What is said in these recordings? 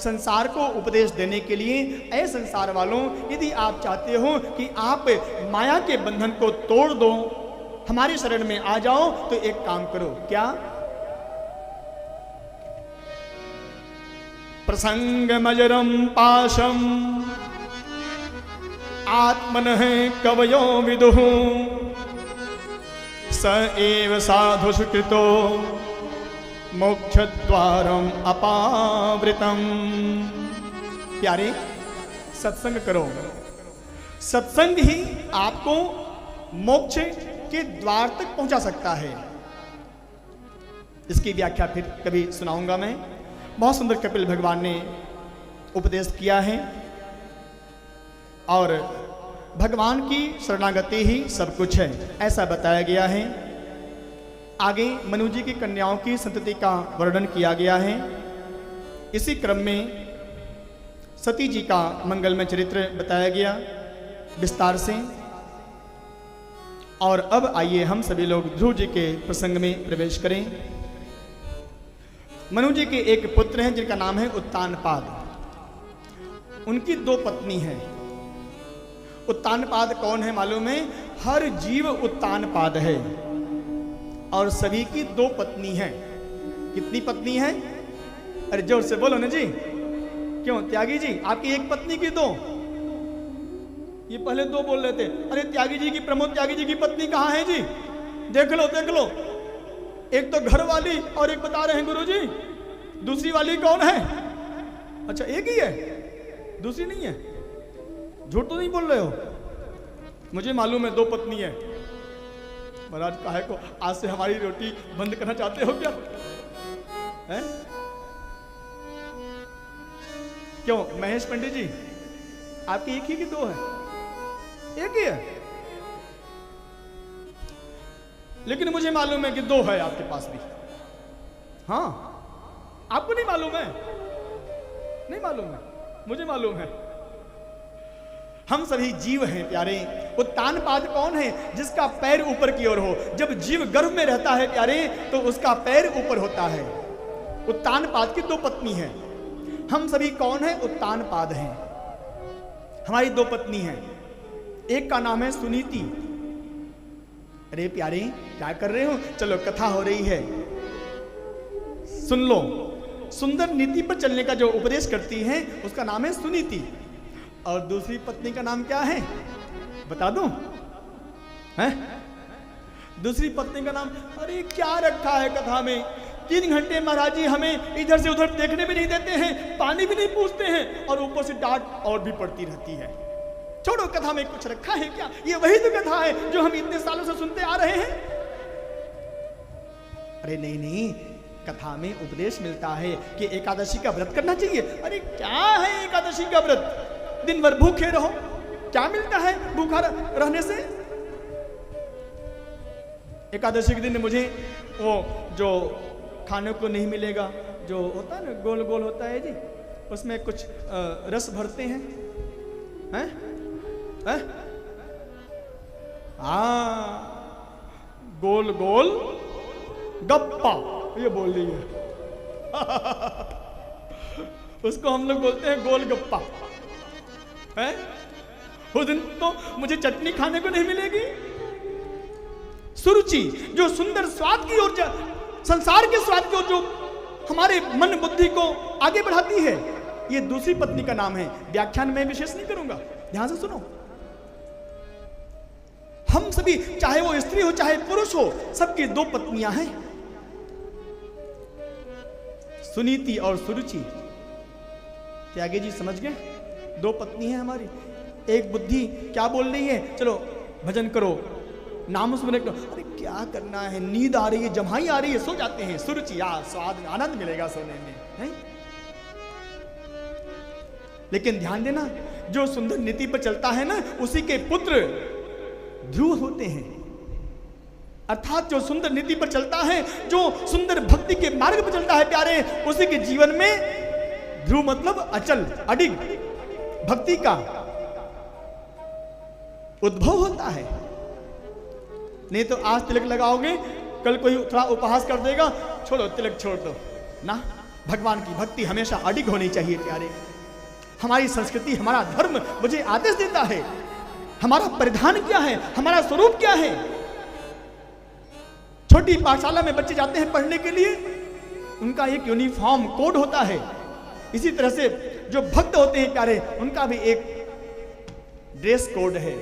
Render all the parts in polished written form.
संसार को उपदेश देने के लिए, ऐ संसार वालों, यदि आप चाहते हो कि आप माया के बंधन को तोड़ दो, हमारे शरण में आ जाओ, तो एक काम करो। क्या? प्रसंगमजरम पाशम आत्मनः कवयो विदुः स एव साधु सुकृतो मोक्षद्वारम अपावृतम। प्यारे, सत्संग करो। सत्संग ही आपको मोक्ष के द्वार तक पहुंचा सकता है। इसकी व्याख्या फिर कभी सुनाऊंगा मैं। बहुत सुंदर कपिल भगवान ने उपदेश किया है, और भगवान की शरणागति ही सब कुछ है, ऐसा बताया गया है। आगे मनु जी की कन्याओं की संतति का वर्णन किया गया है। इसी क्रम में सती जी का मंगलमय चरित्र बताया गया विस्तार से। और अब आइए हम सभी लोग ध्रुव जी के प्रसंग में प्रवेश करें। मनु जी के एक पुत्र हैं जिनका नाम है उत्तानपाद। उनकी 2 पत्नी हैं। उत्तानपाद कौन है मालूम है? हर जीव उत्तानपाद है, और सभी की 2 पत्नी हैं। कितनी पत्नी हैं? अरे जोर से बोलो ना जी। क्यों त्यागी जी, आपकी 1 पत्नी की 2? ये पहले 2 बोल रहे थे। अरे त्यागी जी की, प्रमोद त्यागी जी की पत्नी कहाँ है जी? देख लो देख लो, एक तो घर वाली और एक बता रहे हैं गुरु जी। दूसरी वाली कौन है? अच्छा, एक ही है, दूसरी नहीं है। झूठ तो नहीं बोल रहे हो? मुझे मालूम है 2 पत्नी है। महाराज काहे को आज से हमारी रोटी बंद करना चाहते हो क्या? हैं? क्यों महेश पंडित जी, आपकी 1 ही की 2 है? 1 ही है, लेकिन मुझे मालूम है कि 2 है आपके पास भी। हाँ, आपको नहीं मालूम है? नहीं मालूम है, मुझे मालूम है। हम सभी जीव हैं प्यारे। उत्तानपाद कौन है? जिसका पैर ऊपर की ओर हो। जब जीव गर्भ में रहता है प्यारे, तो उसका पैर ऊपर होता है। उत्तानपाद की 2 पत्नी हैं। हम सभी कौन है? उत्तानपाद हैं। हमारी 2 पत्नी हैं। एक का नाम है सुनीति। अरे प्यारे, क्या कर रहे हो? चलो, कथा हो रही है, सुन लो। सुंदर नीति पर चलने का जो उपदेश करती है उसका नाम है सुनीति। और दूसरी पत्नी का नाम क्या है बता दूं? हैं? दूसरी पत्नी का नाम, अरे क्या रखा है कथा में? 3 घंटे महाराज जी हमें इधर से उधर देखने भी नहीं देते हैं, पानी भी नहीं पूछते हैं, और ऊपर से डांट और भी पड़ती रहती है। छोड़ो, कथा में कुछ रखा है क्या? ये वही तो कथा है जो हम इतने सालों से सुनते आ रहे हैं। अरे नहीं नहीं, कथा में उपदेश मिलता है कि एकादशी का व्रत करना चाहिए। अरे क्या है एकादशी का व्रत? दिन भर भूखे रहो। क्या मिलता है भूखा रहने से? एकादशी के दिन मुझे वो जो खाने को नहीं मिलेगा, जो होता है ना, गोल गोल होता है जी, उसमें कुछ रस भरते हैं, हैं? हैं? गोल गोल गप्पा, ये बोल रही है। उसको हम लोग बोलते हैं गोल गप्पा। हैं? उस दिन तो मुझे चटनी खाने को नहीं मिलेगी। सुरुचि, जो सुंदर स्वाद की ओर, संसार के स्वाद की ओर, जो हमारे मन बुद्धि को आगे बढ़ाती है, ये दूसरी पत्नी का नाम है। व्याख्यान में विशेष नहीं करूंगा, ध्यान से सुनो। हम सभी, चाहे वो स्त्री हो चाहे पुरुष हो, सबकी 2 पत्नियां हैं, सुनीति और सुरुचि। त्यागी जी समझ गए? 2 पत्नी है हमारी। एक बुद्धि क्या बोल रही है? चलो भजन करो, नाम सुमरन करो। अरे क्या करना है, नींद आ रही है, जम्हाई आ रही है, सो जाते हैं। सुरुचि, स्वाद, आनंद मिलेगा सोने में, नहीं? लेकिन ध्यान देना, जो सुंदर नीति पर चलता है ना, उसी के पुत्र ध्रुव होते हैं। अर्थात जो सुंदर नीति पर चलता है, जो सुंदर भक्ति के मार्ग पर चलता है प्यारे, उसी के जीवन में ध्रुव मतलब अचल, अडिग भक्ति का उद्भव होता है। नहीं तो आज तिलक लगाओगे, कल कोई थोड़ा उपहास कर देगा, छोड़ो तिलक छोड़ दो ना, भगवान की भक्ति हमेशा अडिग होनी चाहिए प्यारे। हमारी संस्कृति, हमारा धर्म मुझे आदेश देता है। हमारा परिधान क्या है, हमारा स्वरूप क्या है। छोटी पाठशाला में बच्चे जाते हैं पढ़ने के लिए, उनका एक यूनिफॉर्म कोड होता है। इसी तरह से जो भक्त होते हैं प्यारे, उनका भी एक ड्रेस कोड है।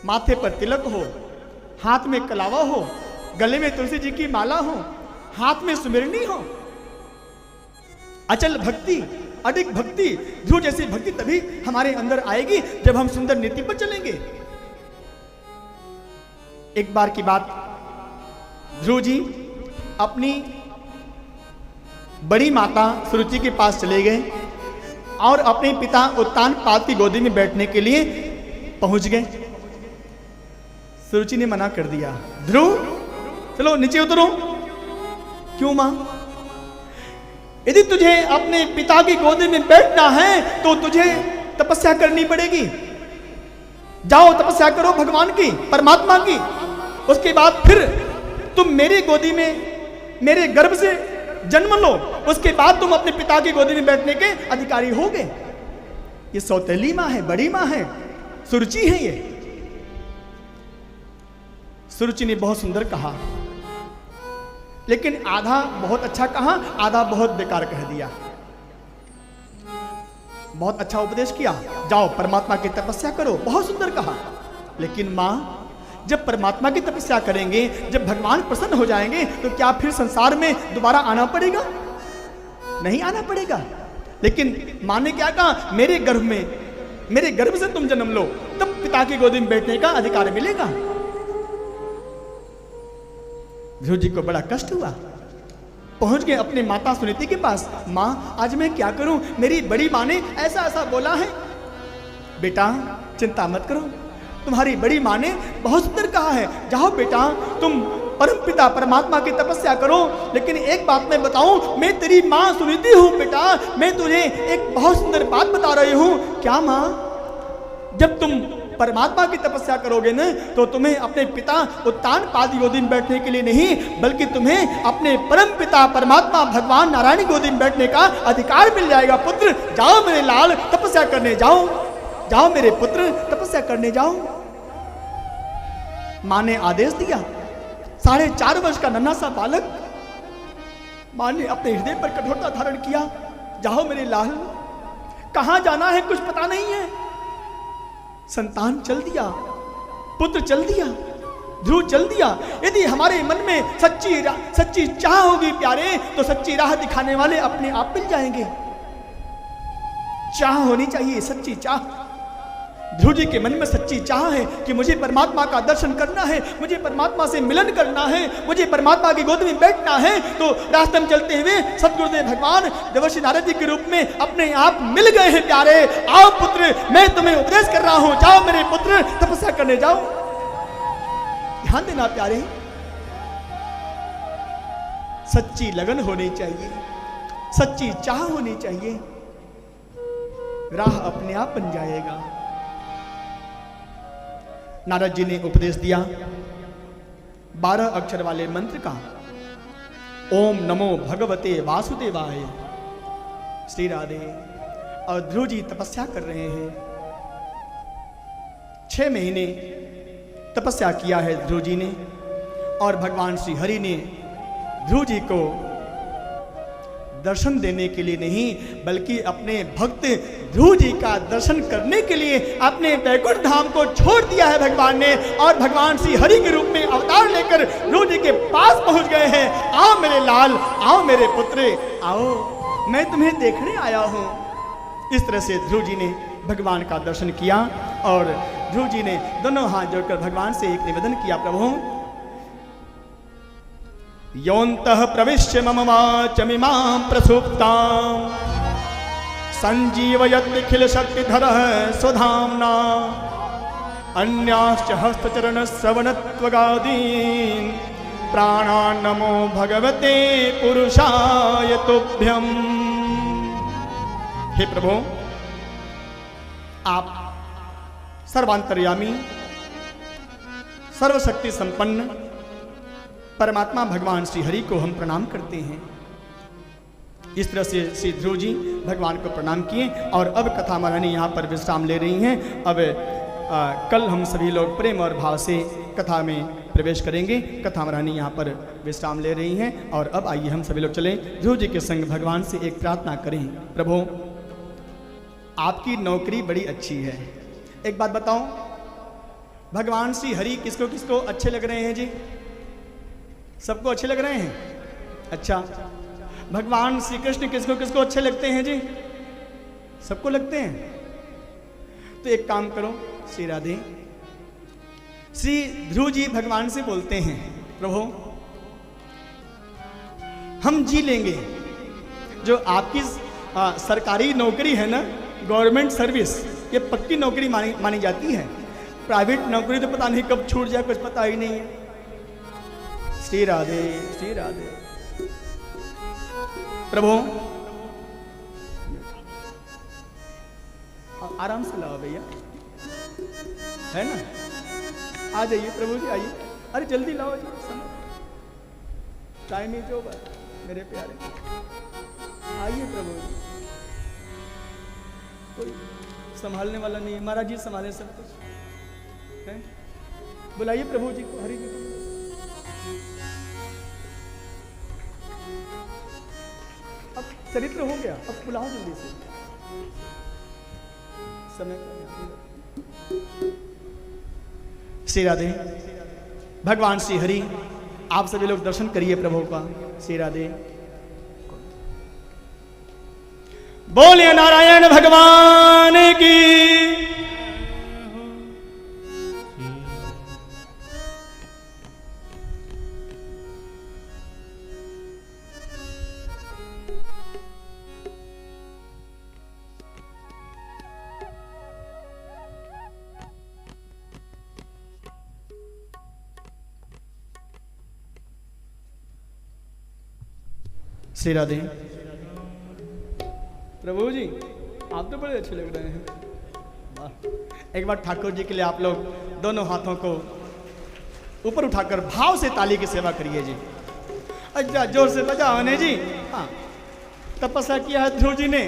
माथे पर तिलक हो, हाथ में कलावा हो, गले में तुलसी जी की माला हो, हाथ में सुमिरनी हो। अचल भक्ति, अडिग भक्ति, ध्रुव जैसी भक्ति तभी हमारे अंदर आएगी जब हम सुंदर नीति पर चलेंगे। एक बार की बात, ध्रुव जी अपनी बड़ी माता सुरुचि के पास चले गए और अपने पिता उत्तानपाद की गोदी में बैठने के लिए पहुंच गए। सुरुचि ने मना कर दिया, ध्रुव चलो नीचे उतरो। क्यों मां? यदि तुझे अपने पिता की गोदी में बैठना है तो तुझे तपस्या करनी पड़ेगी। जाओ तपस्या करो भगवान की, परमात्मा की। उसके बाद फिर तुम मेरी गोदी में, मेरे गर्भ से जन्म लो। उसके बाद तुम अपने पिता की गोदी में बैठने के अधिकारी होगे। ये सौतेली मां है, बड़ी मां है, सुरुचि है ये। सुरुचि ने बहुत सुंदर कहा, लेकिन आधा बहुत अच्छा कहा, आधा बहुत बेकार कह दिया। बहुत अच्छा उपदेश किया, जाओ परमात्मा की तपस्या करो, बहुत सुंदर कहा। लेकिन मां, जब परमात्मा की तपस्या करेंगे, जब भगवान प्रसन्न हो जाएंगे, तो क्या फिर संसार में दोबारा आना पड़ेगा? नहीं आना पड़ेगा। लेकिन मां ने क्या कहा, मेरे गर्भ में, मेरे गर्भ से तुम जन्म लो, तब पिता की गोदी में बैठने का अधिकार मिलेगा। ध्रुव जी को बड़ा कष्ट हुआ। पहुंच गए अपने माता सुनीति के पास, मां आज मैं क्या करूं, मेरी बड़ी मां ने ऐसा ऐसा बोला है। बेटा चिंता मत करो, तुम्हारी बड़ी मां ने बहुत सुंदर कहा है, जाओ बेटा तुम परम पिता परमात्मा की तपस्या करो। लेकिन एक बात मैं बताऊं, मैं तेरी मां सुनीति हूं बेटा, मैं तुझे एक बहुत सुंदर बात बता रही हूं। क्या मां? जब तुम परमात्मा की तपस्या करोगे ना, तो तुम्हें अपने पिता उत्तानपाद की गोदी में बैठने के लिए नहीं, बल्कि तुम्हें अपने परम पिता परमात्मा भगवान नारायण की गोदी में बैठने का अधिकार मिल जाएगा। पुत्र जाओ मेरे लाल, तपस्या करने जाओ, जाओ मेरे पुत्र तपस्या करने जाओ। मां ने आदेश दिया। 4.5 वर्ष का नन्हा सा बालक, मां ने अपने हृदय पर कठोरता धारण किया, जाओ मेरे लाल, कहां जाना है कुछ पता नहीं है। संतान चल दिया, पुत्र चल दिया, ध्रुव चल दिया। यदि हमारे मन में सच्ची चाह होगी प्यारे, तो सच्ची राह दिखाने वाले अपने आप मिल जाएंगे। चाह होनी चाहिए, सच्ची चाह। ध्रुव जी के मन में सच्ची चाह है कि मुझे परमात्मा का दर्शन करना है, मुझे परमात्मा से मिलन करना है, मुझे परमात्मा की गोद में बैठना है। तो रास्ते में चलते हुए सतगुरुदेव भगवान देवर्षि नारद जी के रूप में अपने आप मिल गए हैं प्यारे। आओ पुत्र, मैं तुम्हें उपदेश कर रहा हूं, जाओ मेरे पुत्र तपस्या करने जाओ। ध्यान देना प्यारे, सच्ची लगन होनी चाहिए, सच्ची चाह होनी चाहिए, राह अपने आप बन जाएगा। नारद जी ने उपदेश दिया 12 अक्षर वाले मंत्र का, ओम नमो भगवते वासुदेवाय। श्री राधे। और ध्रुव जी तपस्या कर रहे हैं। 6 महीने तपस्या किया है ध्रुव जी ने, और भगवान श्री हरि ने ध्रुव जी को दर्शन देने के लिए नहीं, बल्कि अपने भक्त ध्रुव जी का दर्शन करने के लिए अपने वैकुंठ धाम को छोड़ दिया है भगवान ने। और भगवान श्री हरि के रूप में अवतार लेकर ध्रुव जी के पास पहुंच गए हैं। आओ मेरे लाल, आओ मेरे पुत्र, आओ, मैं तुम्हें देखने आया हूं। इस तरह से ध्रुव जी ने भगवान का दर्शन किया, और ध्रुव जी ने दोनों हाथ जोड़कर भगवान से एक निवेदन किया, प्रभु योऽन्तः प्रविश्य मम वाचमिमां प्रसुप्तां संजीवयत्यखिल शक्तिधरः स्वधाम्ना अन्याश्च हस्तचरणश्रवणत्वगादीन् प्राणान् नमो भगवते पुरुषाय तुभ्यम्। हे प्रभु, आप सर्वांतर्यामी, सर्वशक्ति संपन्न परमात्मा भगवान श्री हरि को हम प्रणाम करते हैं। इस तरह से श्री ध्रुव जी भगवान को प्रणाम किए और अब कथा महारानी यहाँ पर विश्राम ले रही हैं। अब कल हम सभी लोग प्रेम और भाव से कथा में प्रवेश करेंगे। कथा महारानी यहाँ पर विश्राम ले रही हैं और अब आइए हम सभी लोग चलें ध्रुव जी के संग भगवान से एक प्रार्थना करें। प्रभु, आपकी नौकरी बड़ी अच्छी है। एक बात बताऊं, भगवान श्री हरि किसको किसको अच्छे लग रहे हैं जी? सबको अच्छे लग रहे हैं? अच्छा, भगवान श्री कृष्ण किसको किसको अच्छे लगते हैं जी? सबको लगते हैं। तो एक काम करो श्री राधे, श्री ध्रुव जी भगवान से बोलते हैं, प्रभु हम जी लेंगे। जो आपकी सरकारी नौकरी है ना, गवर्नमेंट सर्विस, ये पक्की नौकरी मानी जाती है। प्राइवेट नौकरी तो पता नहीं कब छूट जाए, कुछ पता ही नहीं है। श्री राधे श्री राधे। प्रभु आराम से लाओ भैया, है ना? आ जाइए प्रभु जी, आइए। अरे जल्दी लाओ जी, टाइम इज ओवर मेरे प्यारे। आइए प्रभु जी, कोई संभालने वाला नहीं है, महाराज जी संभाले सब कुछ है। बुलाइए प्रभु जी को, हरि जी को। अब चरित्र हो गया, अब बुलाओ जल्दी से, समय। श्री राधे। भगवान श्री हरि, आप सभी लोग दर्शन करिए प्रभु का। श्री राधे। बोलिए नारायण भगवान की। श्री राधे। प्रभु जी आप तो बड़े अच्छे लग रहे हैं। वाह। एक बार ठाकुर जी के लिए आप लोग दोनों हाथों को ऊपर उठाकर भाव से ताली की सेवा करिए जी। अच्छा, जोर से बजाओ ने जी। हाँ, तपस्या किया है ध्रुव जी ने,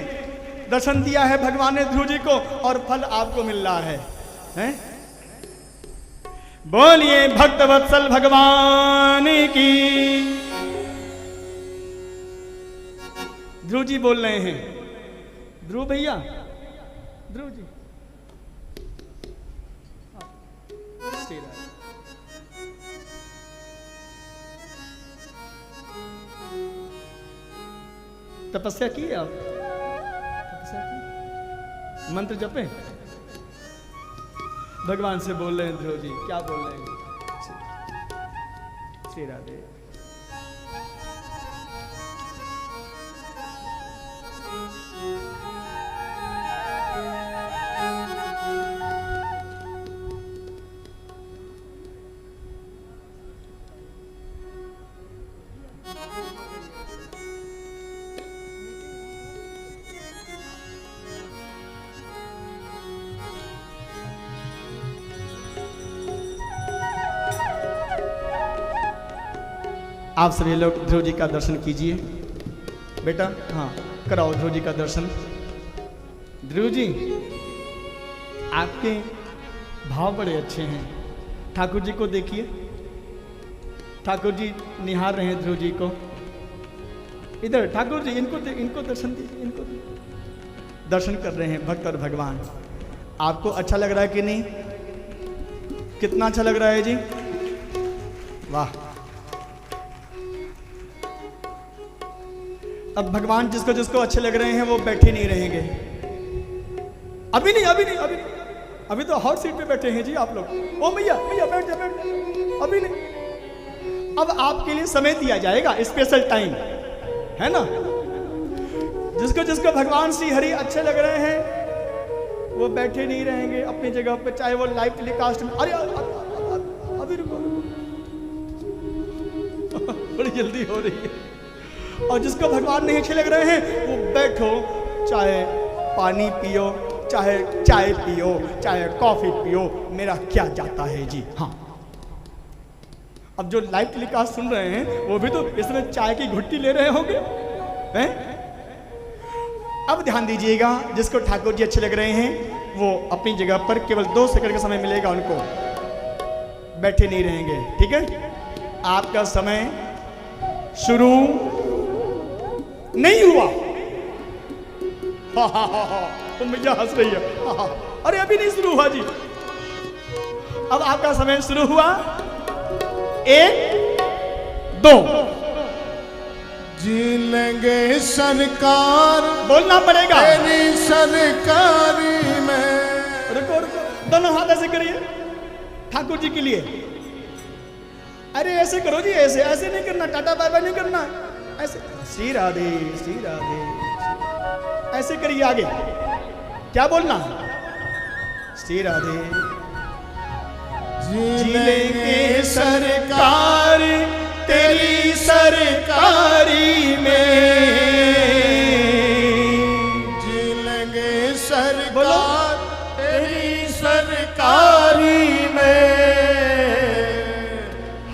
दर्शन दिया है भगवान ने ध्रुव जी को, और फल आपको मिल रहा है, हैं? बोलिए भक्त वत्सल भगवान की। ध्रुव जी बोल रहे हैं, ध्रुव भैया, ध्रुव जी। तपस्या की आप? तपस्या की? मंत्र जपे? भगवान से बोल रहे हैं ध्रुव जी, क्या बोल रहे हैं? श्री राधे। आप सभी लोग ध्रुव जी का दर्शन कीजिए बेटा। हाँ, कराओ ध्रुव जी का दर्शन। ध्रुव जी आपके भाव बड़े अच्छे हैं। ठाकुर जी को देखिए, ठाकुर जी निहार रहे हैं ध्रुव जी को। इधर ठाकुर जी, इनको दर्शन दीजिए, इनको दर्शन कर रहे हैं भक्त और भगवान। आपको अच्छा लग रहा है कि नहीं? कितना अच्छा लग रहा है जी? वाह। अब भगवान जिसको जिसको अच्छे लग रहे हैं वो बैठे नहीं रहेंगे। अभी नहीं, अभी नहीं, अभी नहीं, अभी तो हॉट सीट पे बैठे हैं जी आप लोग। ओ भैया, भैया बैठ जा, बैठ जा। अभी नहीं, अब आपके लिए समय दिया जाएगा, स्पेशल टाइम है ना। जिसको जिसको भगवान श्री हरि अच्छे लग रहे हैं वो बैठे नहीं रहेंगे अपनी जगह पे, चाहे वो लाइव टेलीकास्ट में। अरे अभी रुको, बड़ी जल्दी हो रही है। और जिसको भगवान नहीं अच्छे लग रहे हैं वो बैठो, चाहे पानी पियो, चाहे चाय पियो, चाहे कॉफी पियो, मेरा क्या जाता है जी। हाँ, अब जो लाइव टेलीकास्ट सुन रहे हैं वो भी तो इसमें चाय की घुट्टी ले रहे होंगे, हैं? अब ध्यान दीजिएगा, जिसको ठाकुर जी अच्छे लग रहे हैं वो अपनी जगह पर केवल 2 सेकंड का समय मिलेगा उनको, बैठे नहीं रहेंगे, ठीक है। आपका समय शुरू नहीं हुआ। तो मुझे हंस रही है। अरे अभी नहीं शुरू हुआ जी। अब आपका समय शुरू हुआ। 1 2 जी लेंगे सरकार, बोलना पड़ेगा तेरी सरकारी में। रुको रुको, दोनों हाथ ऐसे करिए ठाकुर जी के लिए। अरे ऐसे करो जी, ऐसे ऐसे नहीं करना, टाटा बाय बाय नहीं करना, ऐसे श्री राधे श्री राधे, ऐसे करिए। आगे क्या बोलना? श्री राधे। जी लेंगे सरकार तेरी सरकारी में, जी लेंगे सरकार तेरी सरकारी में।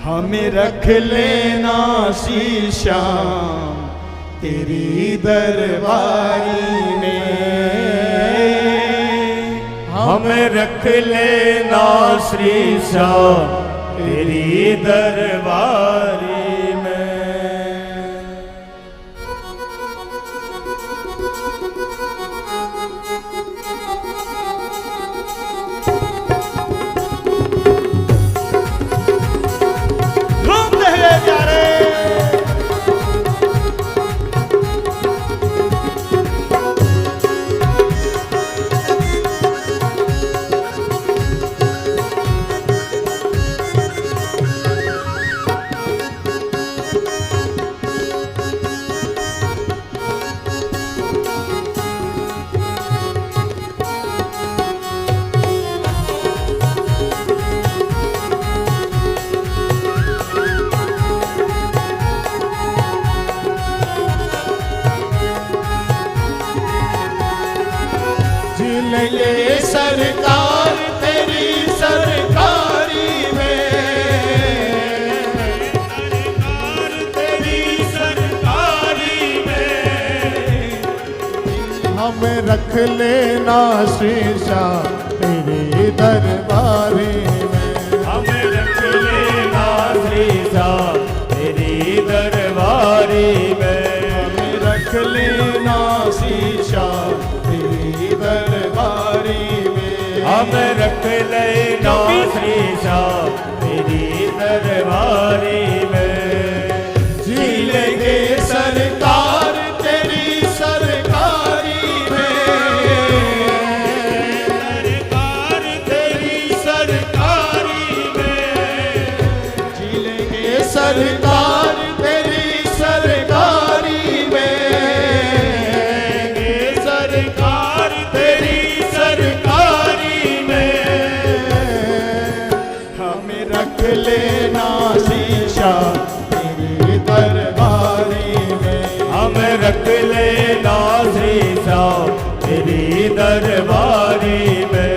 हमें रख लेना शीशा तेरी दरबारी में, हमें रख लेना शीशा तेरी दरबारी में। घूमते हुए प्यारे ये सरकार तेरी सरकारी में, सरकार तेरी सरकारी में। हमें रख लेना शीशा तेरी दरबारी में, हमें रख लेना शीशा तेरी दरबारी में। हमें रख लेना शीशा तेरी दरबारी में, हमें रख लेना शीशा तेरी दरबारी में। जी लेंगे सरकार तेरी सरकारी में, सरकार तेरी सरकारी में। जी लेंगे सरकार तेरी सरकारी में, सरकार तेरी सरकारी में। हमें रख लेना शीशा तेरी दरबारी में, हमें रख लेना शीशा तेरी दरबारी में।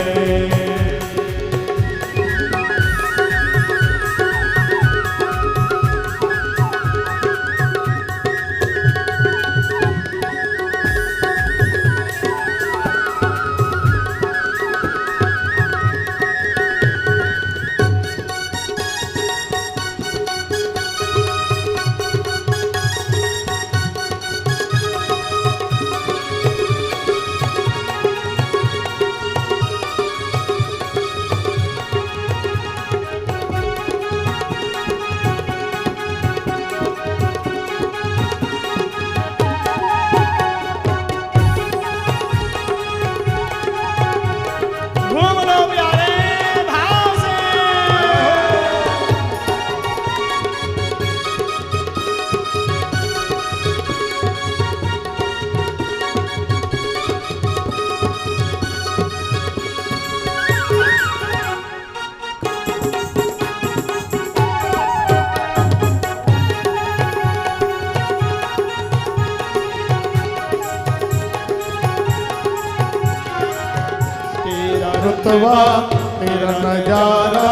रुतबा तेरा नजारा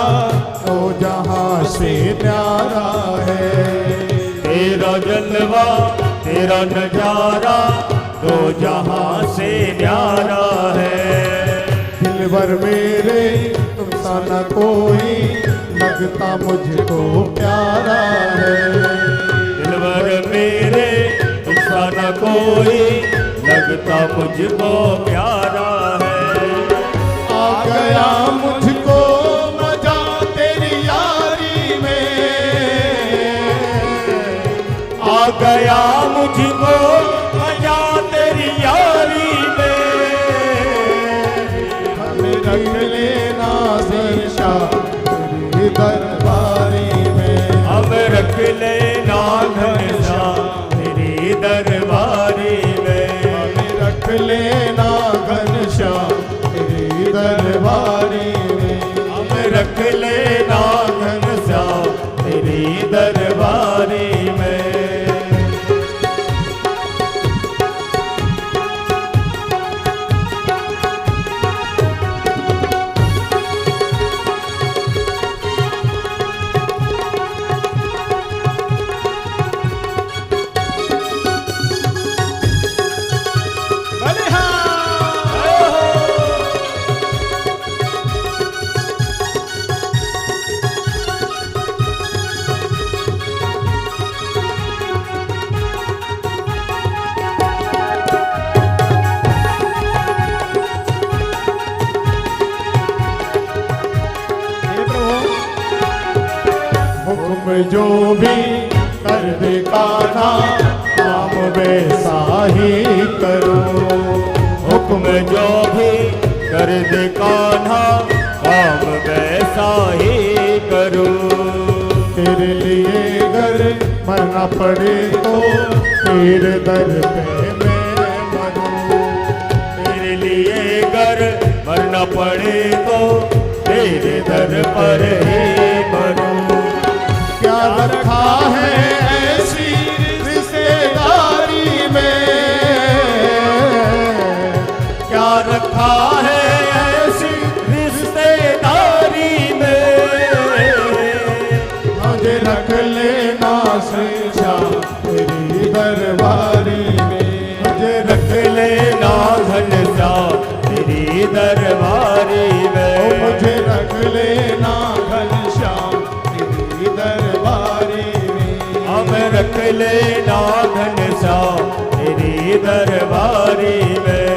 तो जहाँ से न्यारा है। तेरा जलवा तेरा नजारा दो जहां से न्यारा है। दिलबर मेरे तुम सा न कोई लगता मुझको प्यारा है। दिलबर मेरे तुमसा न कोई लगता मुझको प्यारा है। आ गया मुझको मजा तेरी यारी में, आ गया मुझको मजा तेरी यारी में। हमें रख लेना शीशा तेरी दरबारी में। अब रख लेना घनश्याम तेरी दरबारी में। हमें रख लेना घनश्याम तेरी दरबारी में। अब रख लेना घनश्याम तेरी दरबारी में। भले हाँ। हे प्रभु, हुक्म जो भी कर दे कान्हा काम वैसा ही करो। हुक्म जो भी कर दे कान्हा काम वैसा ही करूं। तेरे लिए घर मरना पड़े तो तेरे दर पे मैं मरूं। तेरे लिए अगर मरना पड़े तो तेरे दर पर ही मरूं। क्या रखा है ऐसी रिश्तेदारी में, क्या रखा है ऐसी रिश्तेदारी में। मुझे रख लेना शीशा तेरी दरबारी में। मुझे रख लेना घनश्याम तेरी दरबारी में। मुझे रख लेना घनश्याम तेरी दरबारी में। अब रख लेना घनश्याम तेरी दरबारी में।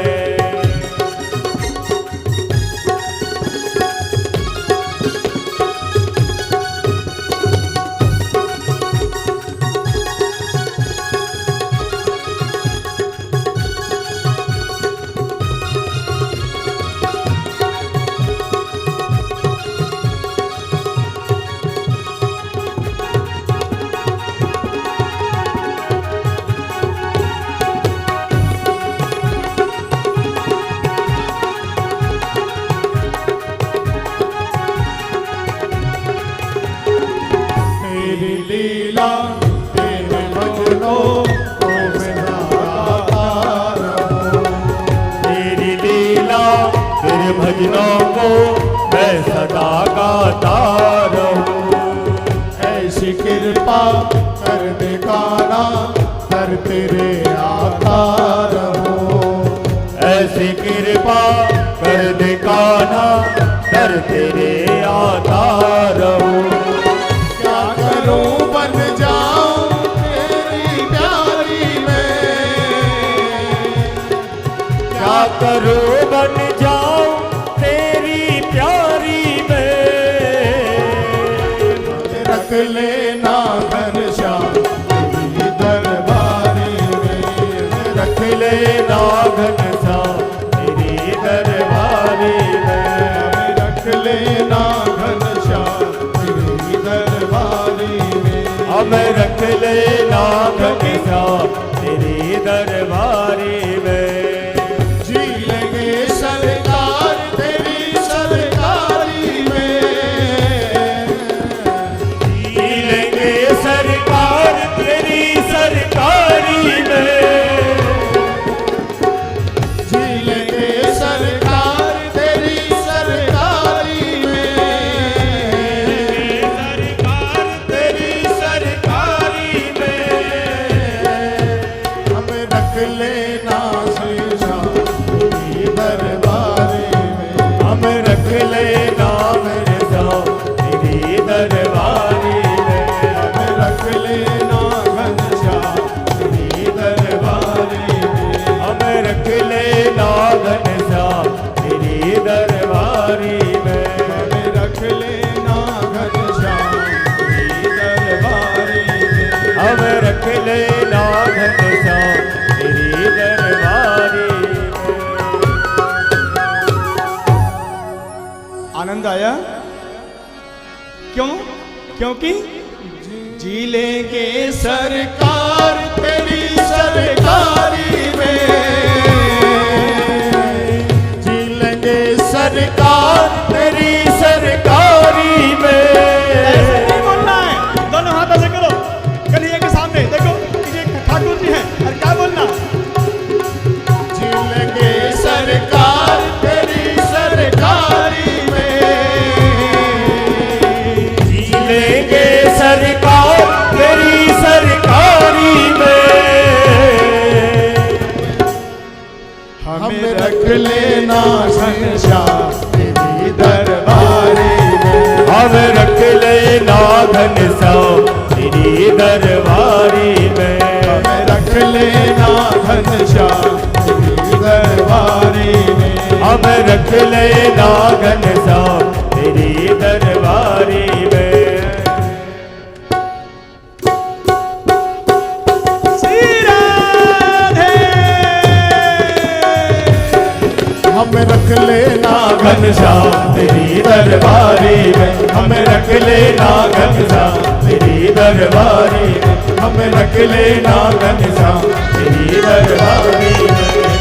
तेरी लीला तेरे भजनों को मैं गाता रहूं। तेरी लीला तेरे भजनों को मैं सदा गाता रहूं। ऐसी कृपा कर दे कान्हा कर तेरे आता रहूं। ऐसी कृपा कर दे कान्हा कर तेरे आता रहूं। क्या करूं बन जाऊं तेरी प्यारी में। क्या करूं बन जाऊं तेरी प्यारी में। रख लेना घनश्याम तेरी दरबारी में। रख लेना घनश्याम तेरी दरबारी में। रख लेना घनश्याम तेरी दरबारी में। अब रख लेना घनश्याम तेरी दरबारी में। जी लेंगे सरकार तेरी सरकारी में। जी लेंगे सरकार तेरी सरकारी में। जी लेंगे सरकार तेरी सरकारी में। सरकार तेरी सरकारी में। हमें रख आनंद आया? क्यों? क्योंकि जी लेंगे सरकार तेरी सरकारी में, जी लेंगे सरकार तेरी सरकारी में। ऐसे नहीं बोलना है, दोनों हाथ ऐसे करो कन्हैया के सामने, देखो ये ठाकुर जी हैं, और क्या बोलना? जी लेंगे सरकार तेरी सरकारी में, जी लेंगे सरकार तेरी सरकारी में। हमें रख लेना घनश्याम तेरी दरबारी में, हमें रख लेना घनश्याम तेरी दरबारी में। हमें रख लेना घनश्याम तेरी दरबारी में, हमें रख लेना घनश्याम तेरी दरबारी में। श्री राधे। हमें रख लेना घनश्याम तेरी दरबारी में, हमें रख लेना घनश्याम तेरी दरबारी में। हमें रख लेना घनश्याम तेरी दरबारी में।